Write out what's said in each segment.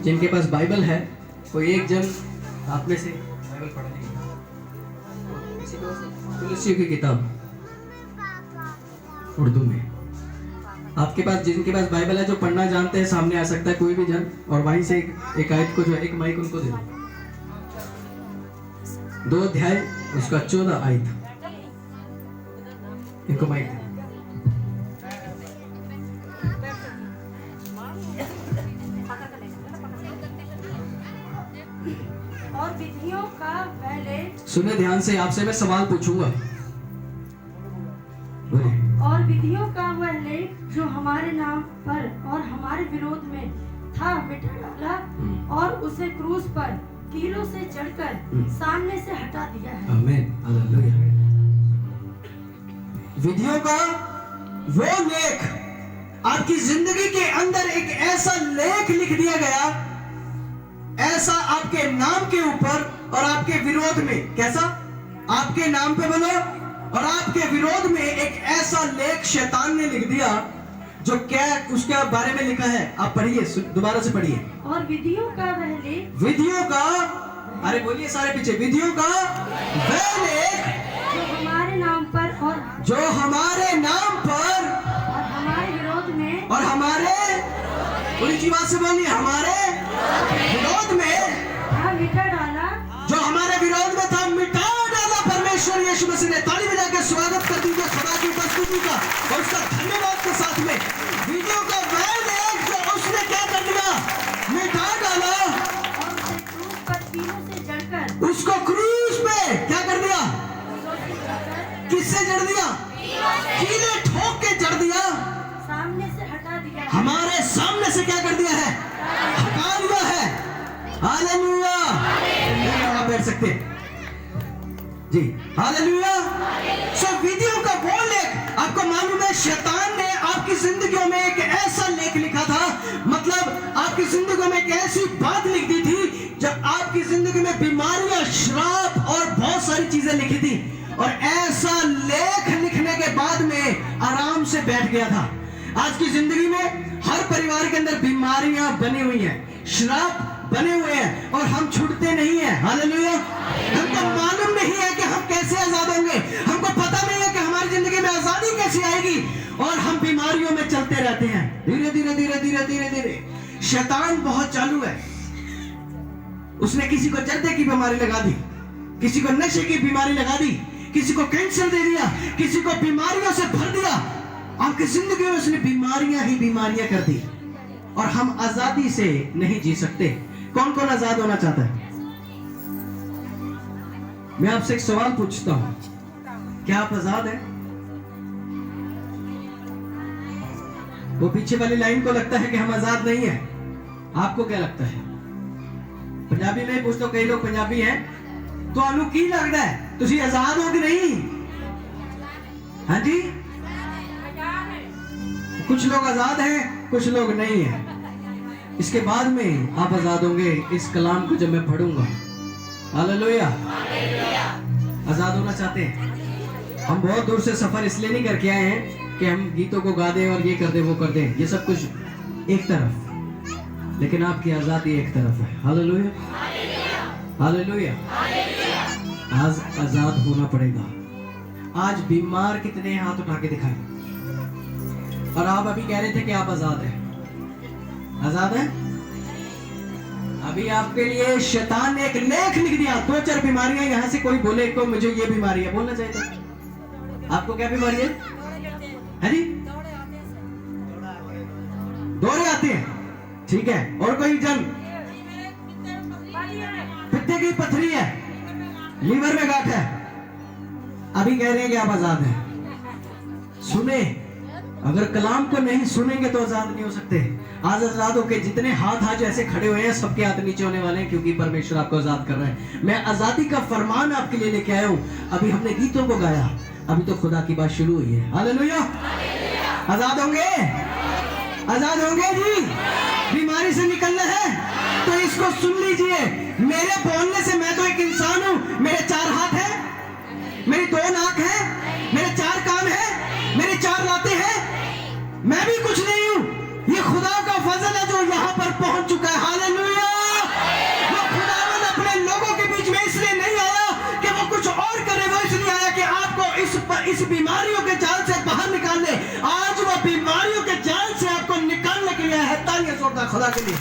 जिनके पास बाइबल है कोई एक जन आप में से बाइबल पढ़ लेंगे। किसी को तुलसी की किताब उर्दू में आपके पास, जिनके पास बाइबल है जो पढ़ना जानते हैं सामने आ सकता है कोई भी जन, और वहीं से एक आयत को जो है एक माइक उनको दे दो। 2 अध्याय उसका 14 आयत इनको माइक दे। और विधियों का वह लेख, सुने ध्यान से, आपसे मैं सवाल पूछूंगा। और विधियों का वह लेख जो हमारे नाम पर और हमारे विरोध में था मिटा डाला और उसे क्रूस पर कीलों से चढ़कर सामने से हटा दिया है। आमीन, हालेलुया। विधियों का वो लेख, आपकी जिंदगी के अंदर एक ऐसा लेख लिख दिया गया, ऐसा आपके नाम के ऊपर और आपके विरोध में, कैसा? आपके नाम पे बोलो, और आपके विरोध में एक ऐसा लेख शैतान ने लिख दिया जो क्या उसके बारे में लिखा है, आप पढ़िए, दोबारा से पढ़िए। और विधियों का वह लेख, विधियों का, अरे बोलिए सारे पीछे, विधियों का वह लेख जो हमारे नाम पर और हमारे विरोध में और हमारे, पूरी की बात से बोलिए, हमारे विरोध में था मिटा डाला, जो हमारे विरोध में था मिटा डाला परमेश्वर यीशु मसीह ने। ताली बजा के स्वागत कर दीजिए खुदा की उपस्थिति का और उसका धन्यवाद के साथ में। विधियों का वह लेख जो उसने क्या कर दिया, मिटा डाला, और उसे क्रूस पर कीलों से जड़कर, उसको क्रूस पे क्या कर दिया, किससे जड़ दिया, कीले ठोक के जड़ दिया, सामने से हटा दिया, हमारे सामने से क्या कर दिया है, हटा दिया है। हालेलुया, आप बैठ सकते हैं जी, हालेलुया। सो विधियों का वो लेख, आपको मालूम है शैतान ने आपकी जिंदगियों में एक ऐसा लेख लिखा था, मतलब आपकी जिंदगियों में एक ऐसी बात लिख दी थी जब आपकी जिंदगी में बीमारियां, श्राप और बहुत सारी चीजें लिखी थी, और ऐसा लेख लिखने के बाद में आराम से बैठ गया था। आज की जिंदगी में हर परिवार के अंदर बीमारियां बनी हुई हैं, श्राप बने हुए हैं, और हम छूटते नहीं हैं। हालेलुया। हमको मालूम नहीं है कि हम कैसे आजाद होंगे, हमको पता नहीं है कि हमारी जिंदगी में आजादी कैसे आएगी, और हम बीमारियों में चलते रहते हैं। धीरे धीरे धीरे धीरे धीरे धीरे शैतान बहुत चालू है। उसने किसी को जर्दे की बीमारी लगा दी, किसी को नशे की बीमारी लगा दी, किसी को कैंसर दे दिया, किसी को बीमारियों से भर दिया। आपकी जिंदगी में उसने बीमारियां ही बीमारियां कर दी, और हम आजादी से नहीं जी सकते। कौन कौन आजाद होना चाहता है? मैं आपसे एक सवाल पूछता हूं, क्या आप आजाद हैं? वो पीछे वाली लाइन को लगता है कि हम आजाद नहीं हैं। आपको क्या लगता है? पंजाबी में पूछ लो, कई लोग पंजाबी हैं, तो आलू की लगता है, तुसी आजाद हो कि नहीं? हाँ जी, कुछ लोग आजाद हैं, कुछ लोग नहीं हैं। इसके बाद में आप आजाद होंगे इस कलाम को जब मैं पढ़ूंगा। हालेलुया। आजाद होना चाहते हैं? हम बहुत दूर से सफर इसलिए नहीं करके आए हैं कि हम गीतों को गा दें और ये कर दें वो कर दें, ये सब कुछ एक तरफ, लेकिन आपकी आजादी एक तरफ है। Hallelujah, hallelujah. आज आजाद होना पड़ेगा। आज बीमार कितने हाथ उठा के दिखाएं, और आप अभी कह रहे थे कि आप आजाद हैं। आजाद है? अभी आपके लिए शैतान ने एक लेख लिख दिया, 2-4 बीमारियां, यहां से कोई बोले को मुझे ये बीमारी है, बोलना चाहिए था। आपको क्या बीमारी है? है जी, दौरे आते हैं, ठीक है। और कोई जन पित्ते की पथरी है, लीवर में गांठ है, अभी कह रहे हैं कि आप आजाद हैं। सुने, अगर कलाम को नहीं सुनेंगे तो आजाद नहीं हो सकते। आज आजाद होके जितने हाथ आज ऐसे खड़े हुए हैं, सबके हाथ नीचे होने वाले हैं, क्योंकि परमेश्वर आपको आजाद कर रहा है। मैं आजादी का फरमान आपके लिए लेके आया हूं। अभी हमने गीतों को गाया, अभी तो खुदा की बात शुरू हुई है। हालेलुया। आजाद होंगे, आजाद होंगे जी। बीमारी से निकलना है तो इसको सुन लीजिए। मेरे बोलने से, मैं तो एक इंसान हूं, मेरे 4 हाथ हैं, मेरी 2 नाक है, मेरे 4 कान है, मेरी 4 लातें हैं, मैं भी कुछ नहीं हूं। ये खुदा का फजल है जो यहां पर पहुंच चुका है। हालेलुया। खुदा के लिए।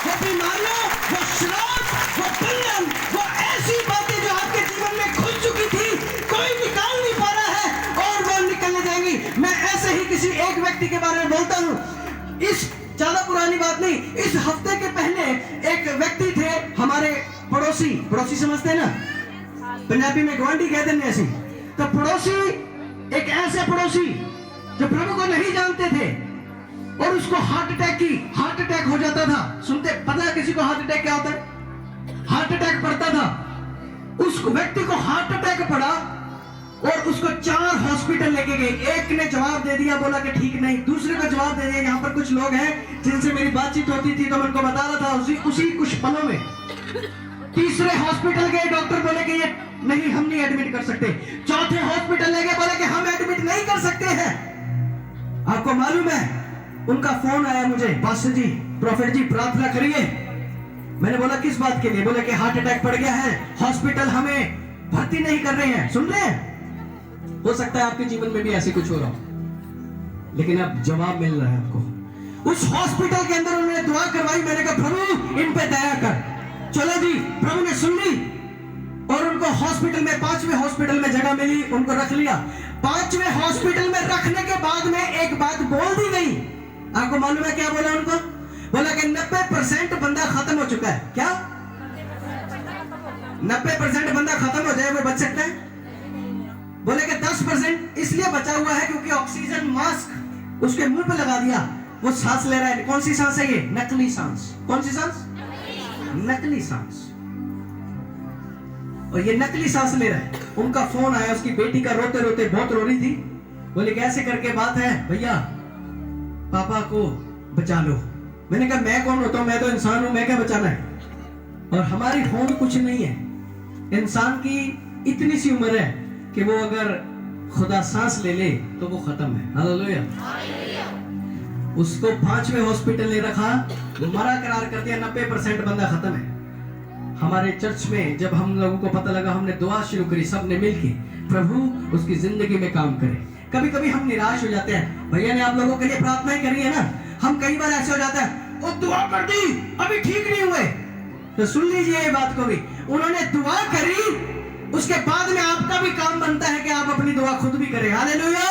वो बीमारियां, वो श्राप, वो बंधन, वो ऐसी बातें जो आपके जीवन में खुल चुकी थी, कोई निकाल नहीं पा रहा है और वो निकलने जाएंगी। मैं ऐसे ही किसी एक व्यक्ति के बारे में बोलता हूँ। इस ज्यादा पुरानी बात नहीं, इस हफ्ते के पहले एक व्यक्ति थे हमारे पड़ोसी। पड़ोसी समझते हैं ना, पंजाबी में गवांडी कहते हैं ऐसी। तो पड़ोसी, एक ऐसे पड़ोसी जो प्रभु को नहीं जानते थे और उसको हार्ट अटैक हो जाता था। सुनते, पता है किसी को हार्ट अटैक क्या होता है? हार्ट अटैक पड़ता था। उस व्यक्ति को हार्ट अटैक पड़ा और उसको 4 हॉस्पिटल लेके गए। एक ने जवाब दे दिया, बोला कि ठीक नहीं। दूसरे को जवाब दे दिया। यहाँ पर कुछ लोग हैं जिनसे मेरी बातचीत होती थी तो मैं उनको बता रहा था उसी कुछ पलों में। तीसरे हॉस्पिटल गए, डॉक्टर बोले कि ये नहीं, हम नहीं एडमिट कर सकते। चौथे हॉस्पिटल ले गए, बोले कि हम एडमिट नहीं कर सकते हैं। आपको मालूम है, उनका फोन आया मुझे, पास्टर जी, प्रॉफिट जी, प्रार्थना करिए। मैंने बोला किस बात के लिए? बोले कि हार्ट अटैक पड़ गया है, हॉस्पिटल हमें भर्ती नहीं कर रहे हैं। सुन रहे हैं? हो सकता है आपके जीवन में भी ऐसे कुछ हो रहा हो, लेकिन अब जवाब मिल रहा है आपको। उस हॉस्पिटल के अंदर उन्होंने दुआ करवाई। मैंने कहा प्रभु इन पे दया कर। चलो जी, प्रभु ने सुन ली और उनको हॉस्पिटल में, 5वें हॉस्पिटल में जगह मिली, उनको रख लिया। 5वें हॉस्पिटल में रखने के बाद में एक बात बोल दी गई। आपको मालूम है क्या बोला उनको? बोला कि 90% बंदा खत्म हो चुका है। क्या 90% बंदा खत्म हो जाए वो बच सकता है? बोले कि 10% इसलिए बचा हुआ है क्योंकि ऑक्सीजन मास्क उसके मुंह पे लगा दिया, वो सांस ले रहा है। कौन सी सांस है ये? नकली सांस। कौन सी सांस? नकली सांस। और ये नकली सांस ले रहा है। उनका फोन आया, उसकी बेटी का रोते रोते, बहुत रो रही थी। बोले कैसे करके बात है भैया, पापा को बचा लो। मैंने कहा मैं कौन होता हूं, मैं तो इंसान हूं, मैं क्या बचाना है? और हमारी होंद कुछ नहीं है। इंसान की इतनी सी उम्र है कि वो अगर खुदा सांस ले ले तो वो खत्म है। हालेलुया। उसको 5वें हॉस्पिटल ने रखा, मरा करार कर दिया, 90% बंदा खत्म है। हमारे चर्च में जब हम लोगों को पता लगा, हमने दुआ शुरू करी, सबने मिलके, प्रभु उसकी जिंदगी में काम करे। कभी कभी हम निराश हो जाते हैं। भैया ने आप लोगों के लिए प्रार्थना करी है ना, हम कई बार ऐसे हो जाता है, वो दुआ कर दी, अभी ठीक नहीं हुए। तो सुन लीजिए ये बात को भी, उन्होंने दुआ करी, उसके बाद में आपका भी काम बनता है कि आप अपनी दुआ खुद भी करें। हालेलुया।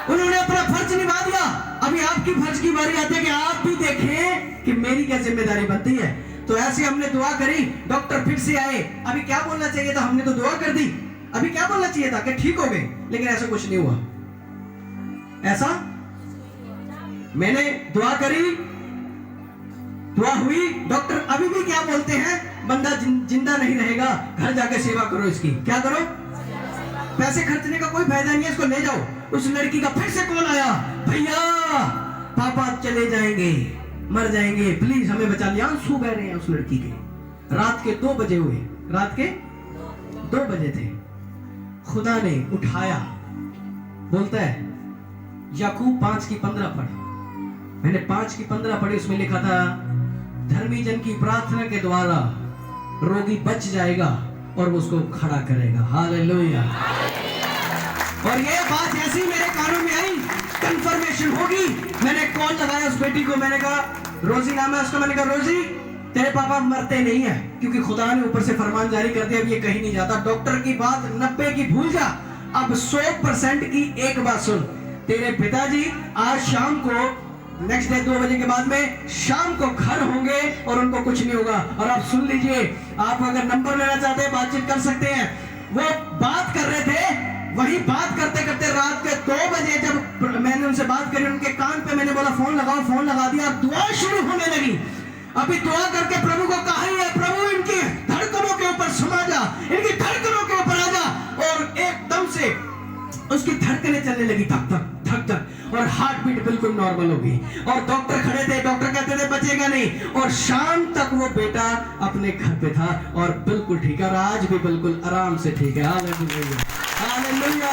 उन्होंने अपना फर्ज निभा दिया, अभी आपकी फर्ज की बारी आती है कि आप भी देखें कि मेरी क्या जिम्मेदारी बनती है। तो ऐसे हमने दुआ करी, डॉक्टर फिर से आए। अभी क्या बोलना चाहिए था? हमने तो दुआ कर दी। अभी क्या बोलना चाहिए था कि ठीक हो गए, लेकिन ऐसा कुछ नहीं हुआ। ऐसा मैंने दुआ करी, दुआ हुई, डॉक्टर अभी भी क्या बोलते हैं, बंदा जिंदा नहीं रहेगा, घर जाके सेवा करो इसकी। क्या करो? पैसे खर्चने का कोई फायदा नहीं है, इसको ले जाओ। उस लड़की का फिर से कॉल आया, भैया पापा चले जाएंगे, मर जाएंगे, प्लीज हमें बचा लिया। आंसू बह रहे हैं उस लड़की के। रात के 2 बजे हुए, रात के 2 बजे थे। खुदा ने उठाया। बोलता है याकूब 5:15 पढ़। मैंने 5:15 पढ़ी, उसमें लिखा था धर्मी जन की प्रार्थना के द्वारा रोगी बच जाएगा और वो उसको खड़ा करेगा। हालेलुया। और ये बात ऐसी मेरे कानों में आई, कंफर्मेशन होगी। मैंने कॉल लगाया उस बेटी को, मैंने कहा रोजी नाम है उसका, मैंने कहा रोजी तेरे पापा मरते नहीं है, क्योंकि खुदा ने ऊपर से फरमान जारी कर दिया, अब ये कहीं नहीं जाता। डॉक्टर की बात 90 की भूल जा, अब 100% की एक बात सुन। तेरे पिताजी आज शाम को, नेक्स्ट डे 2 बजे के बाद में शाम को घर होंगे और उनको कुछ नहीं होगा। और आप सुन लीजिए, आप अगर नंबर लेना चाहते हैं बातचीत कर सकते हैं। वो बात कर रहे थे, वही बात करते करते रात के 2 बजे जब मैंने उनसे बात करी, उनके कान पे मैंने बोला फोन लगाओ, फोन लगा दिया, दुआ शुरू होने लगी। अभी दुआ करके प्रभु को कहा ही है, प्रभु इनकी धड़कनों के ऊपर समा जा, इनकी धड़कनों के ऊपर आ जा। और एकदम से उसकी धड़कनें चलने लगी, धक धक धक धक, और हार्ट बीट बिल्कुल नॉर्मल हो गई। और डॉक्टर खड़े थे, डॉक्टर कहते थे बचेगा नहीं। और शाम तक वो बेटा अपने घर पे था और बिल्कुल ठीक है, और आज भी बिल्कुल आराम से ठीक है। Hallelujah, hallelujah.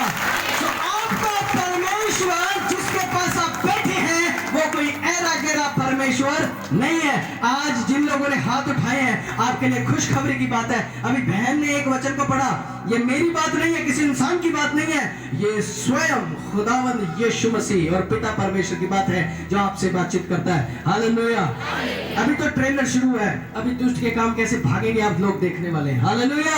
तो आपका परमेश्वर जिसके पास आप बैठे हैं, वो कोई ऐरा गैरा परमेश्वर परमेश्वर नहीं है। आज जिन लोगों ने हाथ उठाए हैं, आपके लिए खुशखबरी की बात है। अभी बहन ने एक वचन को पढ़ा, ये मेरी बात नहीं है, किसी इंसान की बात नहीं है, ये स्वयं खुदावंद यीशु मसीह और पिता परमेश्वर की बात है जो आपसे बातचीत करता है। हालेलुया। अभी तो ट्रेलर शुरू है, अभी दुष्ट के काम कैसे भागेंगे आप लोग देखने वाले हैं। हालेलुया।